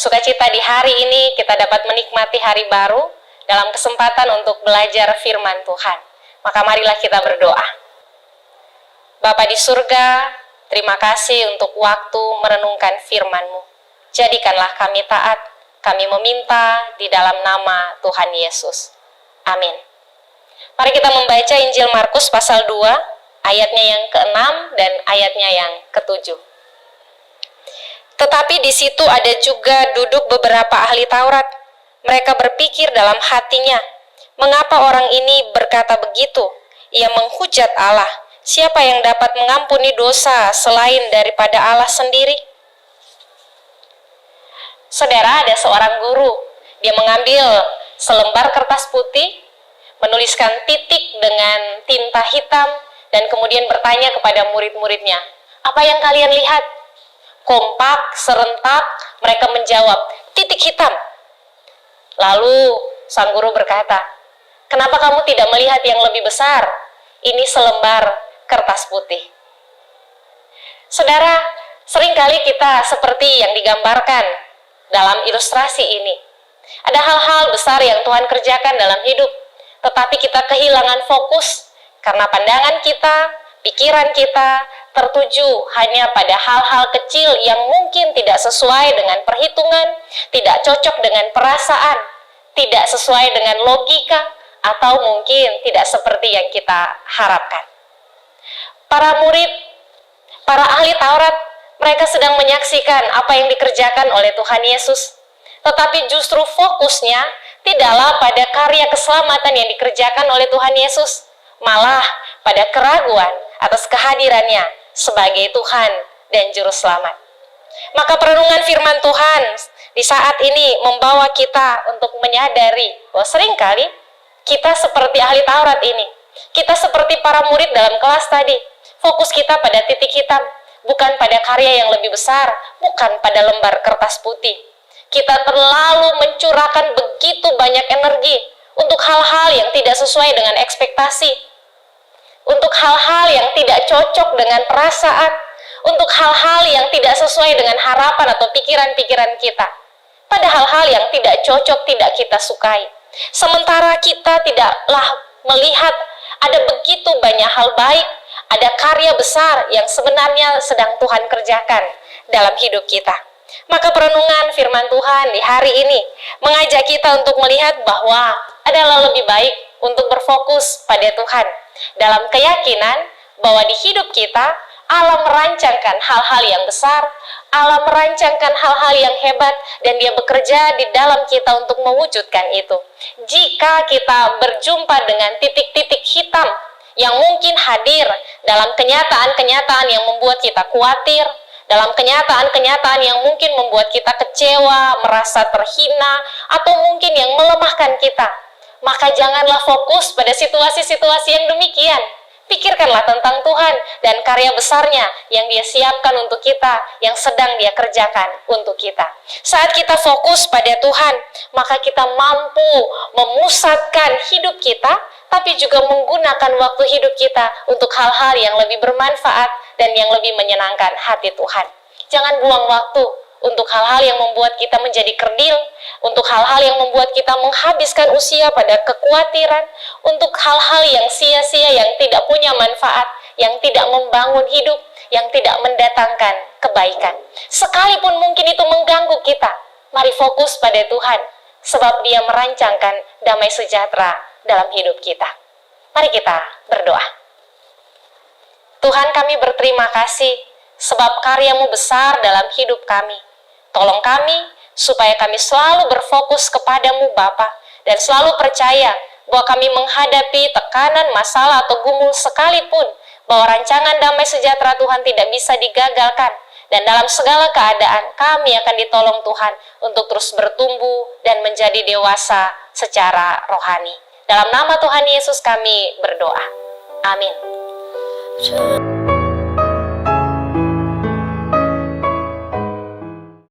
sukacita di hari ini kita dapat menikmati hari baru dalam kesempatan untuk belajar firman Tuhan. Maka marilah kita berdoa. Bapa di surga, terima kasih untuk waktu merenungkan firman-Mu. Jadikanlah kami taat, kami meminta di dalam nama Tuhan Yesus. Amin. Mari kita membaca Injil Markus pasal 2, ayatnya yang ke-6 dan ayatnya yang ke-7. Tetapi di situ ada juga duduk beberapa ahli Taurat. Mereka berpikir dalam hatinya, mengapa orang ini berkata begitu? Ia menghujat Allah. Siapa yang dapat mengampuni dosa selain daripada Allah sendiri? Saudara, ada seorang guru. Dia mengambil selembar kertas putih, menuliskan titik dengan tinta hitam, dan kemudian bertanya kepada murid-muridnya, apa yang kalian lihat? Kompak, serentak, mereka menjawab, titik hitam. Lalu sang guru berkata, kenapa kamu tidak melihat yang lebih besar? Ini selembar kertas putih. Saudara, seringkali kita seperti yang digambarkan dalam ilustrasi ini. Ada hal-hal besar yang Tuhan kerjakan dalam hidup, tetapi kita kehilangan fokus karena pandangan kita, pikiran kita tertuju hanya pada hal-hal kecil yang mungkin tidak sesuai dengan perhitungan, tidak cocok dengan perasaan, tidak sesuai dengan logika, atau mungkin tidak seperti yang kita harapkan. Para murid, para ahli Taurat, mereka sedang menyaksikan apa yang dikerjakan oleh Tuhan Yesus. Tetapi justru fokusnya tidaklah pada karya keselamatan yang dikerjakan oleh Tuhan Yesus, malah pada keraguan atas kehadirannya sebagai Tuhan dan Juru Selamat. Maka perenungan firman Tuhan di saat ini membawa kita untuk menyadari bahwa seringkali kita seperti ahli Taurat ini. Kita seperti para murid dalam kelas tadi. Fokus kita pada titik hitam, bukan pada karya yang lebih besar, bukan pada lembar kertas putih. Kita terlalu mencurahkan begitu banyak energi untuk hal-hal yang tidak sesuai dengan ekspektasi, untuk hal-hal yang tidak cocok dengan perasaan, untuk hal-hal yang tidak sesuai dengan harapan atau pikiran-pikiran kita, pada hal-hal yang tidak cocok, tidak kita sukai. Sementara kita tidaklah melihat ada begitu banyak hal baik, ada karya besar yang sebenarnya sedang Tuhan kerjakan dalam hidup kita. Maka perenungan firman Tuhan di hari ini mengajak kita untuk melihat bahwa adalah lebih baik untuk berfokus pada Tuhan, dalam keyakinan bahwa di hidup kita Allah merancangkan hal-hal yang besar, Allah merancangkan hal-hal yang hebat, dan Dia bekerja di dalam kita untuk mewujudkan itu. Jika kita berjumpa dengan titik-titik hitam yang mungkin hadir dalam kenyataan-kenyataan yang membuat kita khawatir, dalam kenyataan-kenyataan yang mungkin membuat kita kecewa, merasa terhina, atau mungkin yang melemahkan kita, maka janganlah fokus pada situasi-situasi yang demikian. Pikirkanlah tentang Tuhan dan karya besarnya yang Dia siapkan untuk kita, yang sedang Dia kerjakan untuk kita. Saat kita fokus pada Tuhan, maka kita mampu memusatkan hidup kita, tapi juga menggunakan waktu hidup kita untuk hal-hal yang lebih bermanfaat dan yang lebih menyenangkan hati Tuhan. Jangan buang waktu untuk hal-hal yang membuat kita menjadi kerdil, untuk hal-hal yang membuat kita menghabiskan usia pada kekhawatiran, untuk hal-hal yang sia-sia, yang tidak punya manfaat, yang tidak membangun hidup, yang tidak mendatangkan kebaikan. Sekalipun mungkin itu mengganggu kita, mari fokus pada Tuhan, sebab Dia merancangkan damai sejahtera dalam hidup kita. Mari kita berdoa. Tuhan, kami berterima kasih sebab karya-Mu besar dalam hidup kami. Tolong kami supaya kami selalu berfokus kepadamu Bapa, dan selalu percaya bahwa kami menghadapi tekanan, masalah, atau gumul sekalipun, bahwa rancangan damai sejahtera Tuhan tidak bisa digagalkan, dan dalam segala keadaan kami akan ditolong Tuhan untuk terus bertumbuh dan menjadi dewasa secara rohani. Dalam nama Tuhan Yesus kami berdoa. Amin.